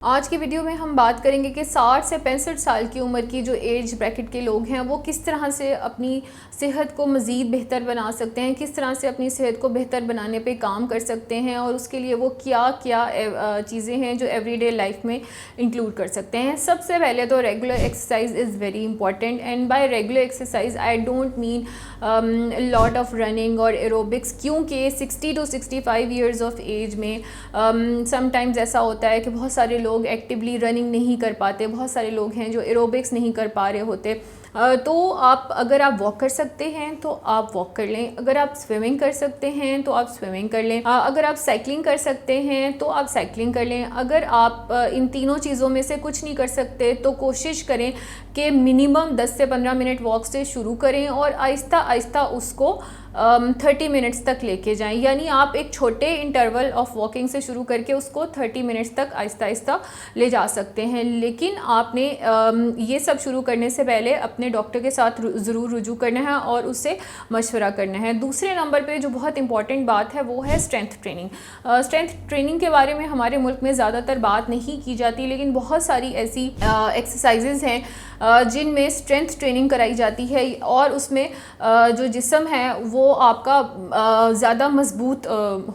आज की वीडियो में हम बात करेंगे कि 60 से 65 साल की उम्र की जो एज ब्रैकेट के लोग हैं वो किस तरह से अपनी सेहत को मज़ीद बेहतर बना सकते हैं, किस तरह से अपनी सेहत को बेहतर बनाने पे काम कर सकते हैं और उसके लिए वो क्या क्या चीज़ें हैं जो एवरीडे लाइफ में इंक्लूड कर सकते हैं। सबसे पहले तो regular exercise is very important and bye regular exercise I don't mean lot of running और एरोबिक्स, क्योंकि 60 to 65 ईयर्स ऑफ एज में समटाइम्स ऐसा होता है कि बहुत सारे लोग एक्टिवली रनिंग नहीं कर पाते, बहुत सारे लोग हैं जो एरोबिक्स नहीं कर पा रहे होते। तो आप अगर आप वॉक कर सकते हैं तो आप वॉक कर लें, अगर आप स्विमिंग कर सकते हैं तो आप स्विमिंग कर लें, अगर आप साइकिलिंग कर सकते हैं तो आप साइकिलिंग कर लें। अगर आप इन तीनों चीज़ों में से कुछ नहीं कर सकते तो कोशिश करें कि मिनिमम 10 से 15 मिनट वॉक से शुरू करें और आहिस्ता आहिस्ता उसको 30 मिनट्स तक लेके जाएं। यानी आप एक छोटे इंटरवल ऑफ वॉकिंग से शुरू करके उसको 30 मिनट्स तक आहिस्ता आहिस्ता ले जा सकते हैं। लेकिन आपने ये सब शुरू करने से पहले अपने डॉक्टर के साथ ज़रूर रुजू करना है और उससे मशवरा करना है। दूसरे नंबर पे जो बहुत इंपॉर्टेंट बात है वो है स्ट्रेंथ ट्रेनिंग। स्ट्रेंथ ट्रेनिंग के बारे में हमारे मुल्क में ज़्यादातर बात नहीं की जाती, लेकिन बहुत सारी ऐसी एक्सरसाइजेज़ हैं जिनमें स्ट्रेंथ ट्रेनिंग कराई जाती है और उसमें जो जिस्म है वो आपका ज़्यादा मजबूत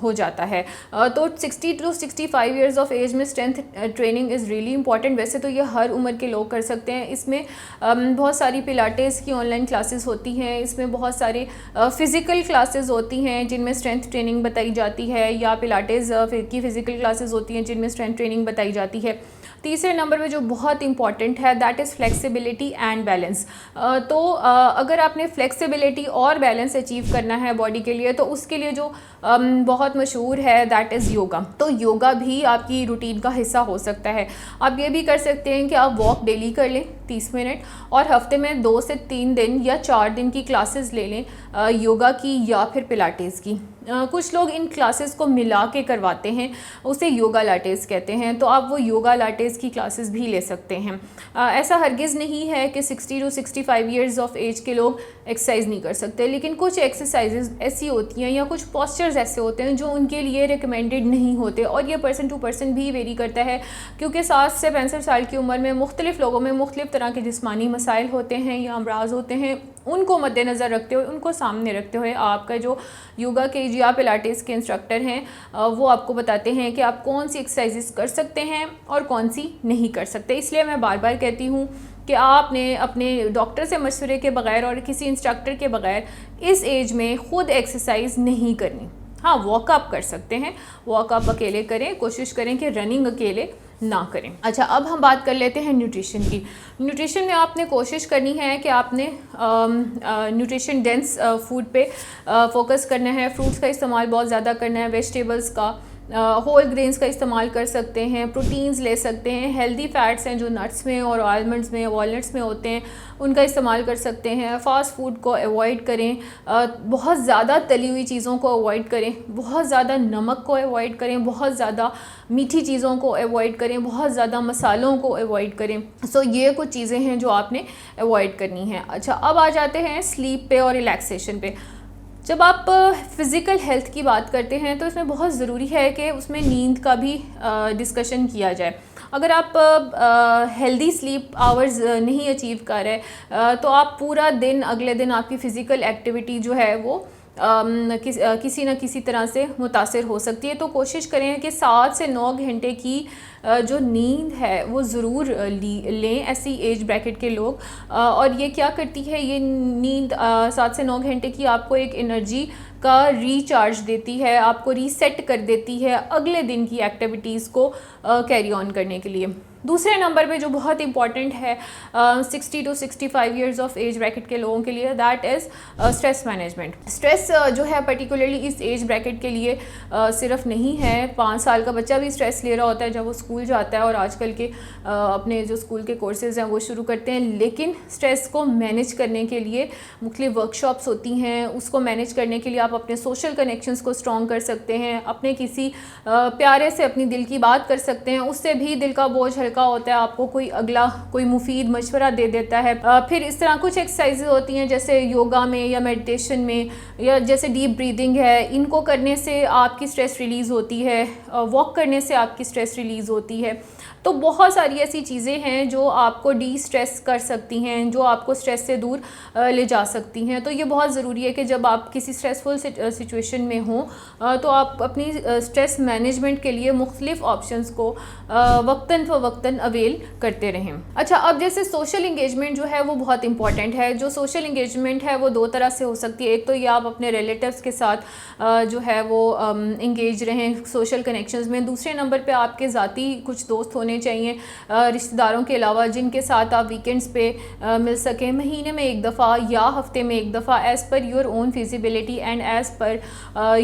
हो जाता है। तो 60 to 65 ईयर्स ऑफ एज में strength training is really important. वैसे तो ये हर उम्र के लोग कर सकते हैं। इसमें बहुत सारी पिलाटेस की ऑनलाइन क्लासेस होती हैं, इसमें बहुत सारे फ़िज़िकल क्लासेस होती हैं जिनमें स्ट्रेंथ ट्रेनिंग बताई जाती है, या पिलाटेस की फ़िज़िकल क्लासेस होती हैं जिनमें स्ट्रेंथ ट्रेनिंग बताई जाती है। तीसरे नंबर पे जो बहुत इंपॉर्टेंट है that is flexibility and balance. तो अगर आपने फ्लेक्सिबिलिटी और बैलेंस अचीव करना है बॉडी के लिए तो उसके लिए जो बहुत मशहूर है दैट इज़ योगा। तो योगा भी आपकी रूटीन का हिस्सा हो सकता है। आप ये भी कर सकते हैं कि आप वॉक डेली कर लें 30 मिनट और हफ्ते में 2 से 3 दिन या 4 दिन की क्लासेस ले लें योगा की या फिर पिलाटेस की। कुछ लोग इन क्लासेस को मिला के करवाते हैं, उसे योगा लाटेस कहते हैं, तो आप वो योगा लाटेस की क्लासेस भी ले सकते हैं। ऐसा हरगिज़ नहीं है कि 60 to 65 ईयर्स ऑफ एज के लोग एक्सरसाइज नहीं कर सकते, लेकिन कुछ एक्सरसाइजेज ऐसी होती हैं या कुछ पोस्चर्स ऐसे होते हैं जो उनके लिए रिकमेंडेड नहीं होते और ये पर्सन टू पर्सन भी वेरी करता है, क्योंकि 60 से 65 साल की उम्र में मुख्तलिफ लोगों में मुख्तलिफ तरह के जिस्मानी मसाइल होते हैं या अमराज होते हैं। उनको मद्देनज़र रखते हुए, उनको सामने रखते हुए आपका जो योगा के या पिलाटेस के इंस्ट्रक्टर हैं वो आपको बताते हैं कि आप कौन सी एक्सरसाइजेस कर सकते हैं और कौन सी नहीं कर सकते। इसलिए मैं बार बार कहती हूँ कि आपने अपने डॉक्टर से मशवरे के बग़ैर और किसी इंस्ट्रक्टर के बग़ैर इस एज में ख़ुद एक्सरसाइज नहीं करनी। हाँ, वॉकअप कर सकते हैं, वॉकअप अकेले करें, कोशिश करें कि रनिंग अकेले ना करें। अच्छा, अब हम बात कर लेते हैं न्यूट्रिशन की। न्यूट्रिशन में आपने कोशिश करनी है कि आपने न्यूट्रिशन डेंस फूड पे फोकस करना है। फ्रूट्स का इस्तेमाल बहुत ज़्यादा करना है, वेजिटेबल्स का, होल ग्रेन्स का इस्तेमाल कर सकते हैं, प्रोटीन्स ले सकते हैं, हेल्दी फैट्स हैं जो नट्स में और आलमंड्स में, वॉलनट्स में होते हैं, उनका इस्तेमाल कर सकते हैं। फ़ास्ट फूड को अवॉइड करें, बहुत ज़्यादा तली हुई चीज़ों को अवॉइड करें, बहुत ज़्यादा नमक को अवॉइड करें, बहुत ज़्यादा मीठी चीज़ों को अवॉइड करें, बहुत ज़्यादा मसालों को अवॉइड करें। सो ये कुछ चीज़ें हैं जो आपने अवॉइड करनी है। अच्छा, अब आ जाते हैं स्लीप पे और रिलैक्सेशन पे। जब आप फ़िज़िकल हेल्थ की बात करते हैं तो इसमें बहुत ज़रूरी है कि उसमें नींद का भी डिस्कशन किया जाए। अगर आप हेल्दी स्लीप आवर्स नहीं अचीव कर रहे तो आप पूरा दिन, अगले दिन आपकी फ़िज़िकल एक्टिविटी जो है वो किसी न किसी तरह से मुतासिर हो सकती है। तो कोशिश करें कि 7 से 9 घंटे की जो नींद है वो ज़रूर लें ऐसी एज ब्रैकेट के लोग। और ये क्या करती है, ये नींद 7 से 9 घंटे की आपको एक एनर्जी का रिचार्ज देती है, आपको रीसेट कर देती है अगले दिन की एक्टिविटीज़ को कैरी ऑन करने के लिए। दूसरे नंबर पे जो बहुत इंपॉर्टेंट है 60 to 65 years of age bracket के लोगों के लिए that is stress management. Stress जो है पर्टिकुलरली इस एज ब्रैकेट के लिए सिर्फ नहीं है। 5 साल का बच्चा भी स्ट्रेस ले रहा होता है जब वो स्कूल जाता है और आजकल के अपने जो स्कूल के कोर्सेज़ हैं वो शुरू करते हैं। लेकिन स्ट्रेस को मैनेज करने के लिए मुख्तलिफ वर्कशॉप्स होती हैं। उसको मैनेज करने के लिए आप अपने सोशल कनेक्शंस को स्ट्रॉन्ग कर सकते हैं, अपने किसी प्यारे से अपनी दिल की बात कर सकते हैं, उससे भी दिल का बोझ हल्का होता है, आपको कोई अगला कोई मुफीद मशवरा दे देता है। फिर इस तरह कुछ एक्सरसाइजेज होती हैं जैसे योगा में या मेडिटेशन में, या जैसे डीप ब्रीदिंग है, इनको करने से आपकी स्ट्रेस रिलीज़ होती है, वॉक करने से आपकी स्ट्रेस रिलीज़ होती है। तो बहुत सारी ऐसी चीज़ें हैं जो आपको डी स्ट्रेस कर सकती हैं, जो आपको स्ट्रेस से दूर ले जा सकती हैं। तो ये बहुत ज़रूरी है कि जब आप किसी स्ट्रेसफुल सिचुएशन में हों तो आप अपनी स्ट्रेस मैनेजमेंट के लिए मुख्तलिफ ऑप्शंस को वक्तन फ़वक्तन अवेल करते रहें। अच्छा, अब जैसे सोशल इंगेजमेंट जो है वो बहुत इंपॉर्टेंट है। जो सोशल इंगेजमेंट है वो दो तरह से हो सकती है। एक तो ये आप अपने रिलेटिव्स के साथ जो है वो इंगेज रहें सोशल कनेक्शंस में। दूसरे नंबर पे आपके ज़ाती कुछ दोस्त होने चाहिए रिश्तेदारों के अलावा, जिनके साथ आप वीकेंड्स पे मिल सकें, महीने में एक दफ़ा या हफ्ते में एक दफ़ा, as per your own feasibility and as per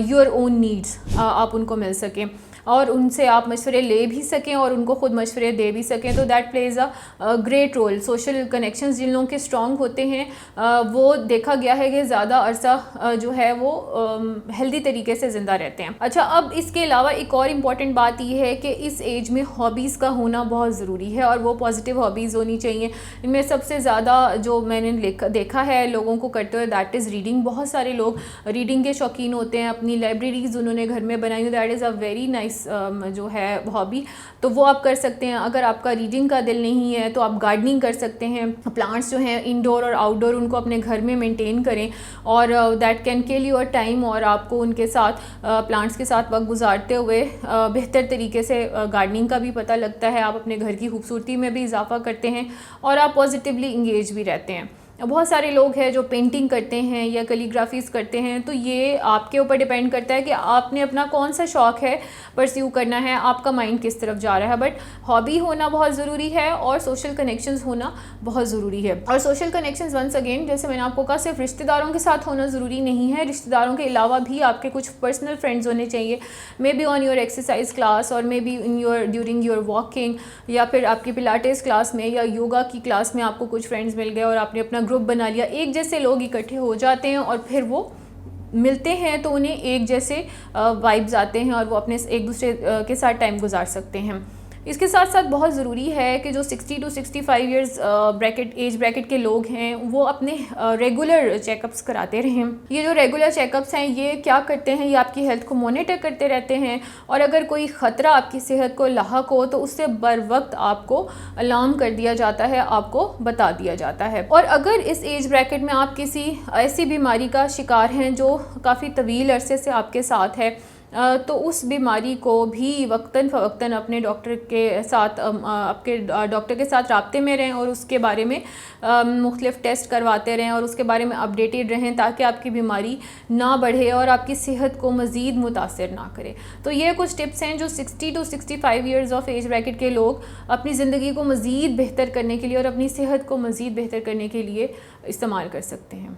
your own needs आप उनको मिल सकें और उनसे आप मशवरे ले भी सकें और उनको ख़ुद मशवरे दे भी सकें। तो that plays a great role. Social connections जिन लोगों के स्ट्रॉन्ग होते हैं वो देखा गया है कि ज़्यादा अरसा जो है वो हेल्दी तरीके से ज़िंदा रहते हैं। अच्छा, अब इसके अलावा एक और इम्पॉर्टेंट बात ये है कि इस एज में हॉबीज़ का होना बहुत ज़रूरी है और वो पॉजिटिव हॉबीज़ होनी चाहिए। इनमें सबसे ज़्यादा जो मैंने देखा है लोगों को करते हुए दैट इज़ रीडिंग। बहुत सारे लोग रीडिंग के शौकीन होते हैं, अपनी लाइब्रेरीज़ उन्होंने घर में बनाई। That is a very nice जो है हॉबी, तो वो आप कर सकते हैं। अगर आपका रीडिंग का दिल नहीं है तो आप गार्डनिंग कर सकते हैं। प्लांट्स जो हैं इंडोर और आउटडोर उनको अपने घर में मेंटेन करें और that can kill your time और आपको उनके साथ प्लांट्स के साथ वक्त गुजारते हुए बेहतर तरीके से गार्डनिंग का भी पता लगता है। आप अपने घर की खूबसूरती में भी इजाफा करते हैं और आप पॉजिटिवली इंगेज भी रहते हैं। बहुत सारे लोग हैं जो पेंटिंग करते हैं या कैलीग्राफीज़ करते हैं, तो ये आपके ऊपर डिपेंड करता है कि आपने अपना कौन सा शौक़ है परस्यू करना है, आपका माइंड किस तरफ जा रहा है। बट हॉबी होना बहुत ज़रूरी है और सोशल कनेक्शंस होना बहुत ज़रूरी है। और सोशल कनेक्शंस वंस अगेन जैसे मैंने आपको कहा सिर्फ रिश्तेदारों के साथ होना ज़रूरी नहीं है, रिश्तेदारों के अलावा भी आपके कुछ पर्सनल फ्रेंड्स होने चाहिए। Maybe on your exercise class और maybe in your during your walking, या फिर आपकी पिलाटेस क्लास में या योगा की क्लास में आपको कुछ फ्रेंड्स मिल गए और आपने अपना ग्रुप बना लिया। एक जैसे लोग इकट्ठे हो जाते हैं और फिर वो मिलते हैं तो उन्हें एक जैसे वाइब्स आते हैं और वो अपने एक दूसरे के साथ टाइम गुजार सकते हैं। इसके साथ साथ बहुत ज़रूरी है कि जो 60 to 65 ईयर्स एज ब्रैकेट के लोग हैं वो अपने रेगुलर चेकअप्स कराते रहें। ये जो रेगुलर चेकअप्स हैं ये क्या करते हैं, ये आपकी हेल्थ को मॉनिटर करते रहते हैं और अगर कोई ख़तरा आपकी सेहत को लाहक हो तो उससे बर वक्त आपको अलार्म कर दिया जाता है, आपको बता दिया जाता है। और अगर इस एज ब्रैकेट में आप किसी ऐसी बीमारी का शिकार हैं जो काफ़ी तवील अरसे से आपके साथ है तो उस बीमारी को भी वक्तन फ़वक्तन अपने डॉक्टर के साथ आपके डॉक्टर के साथ राब्ते में रहें और उसके बारे में मुख्तलिफ टेस्ट करवाते रहें और उसके बारे में अपडेटेड रहें ताकि आपकी बीमारी ना बढ़े और आपकी सेहत को मज़ीद मुतासर ना करे। तो ये कुछ टिप्स हैं जो 60 to 65 years of age bracket के लोग अपनी ज़िंदगी को मज़ीद बेहतर करने के लिए और अपनी सेहत को मज़ीद बेहतर करने के लिए इस्तेमाल कर सकते हैं।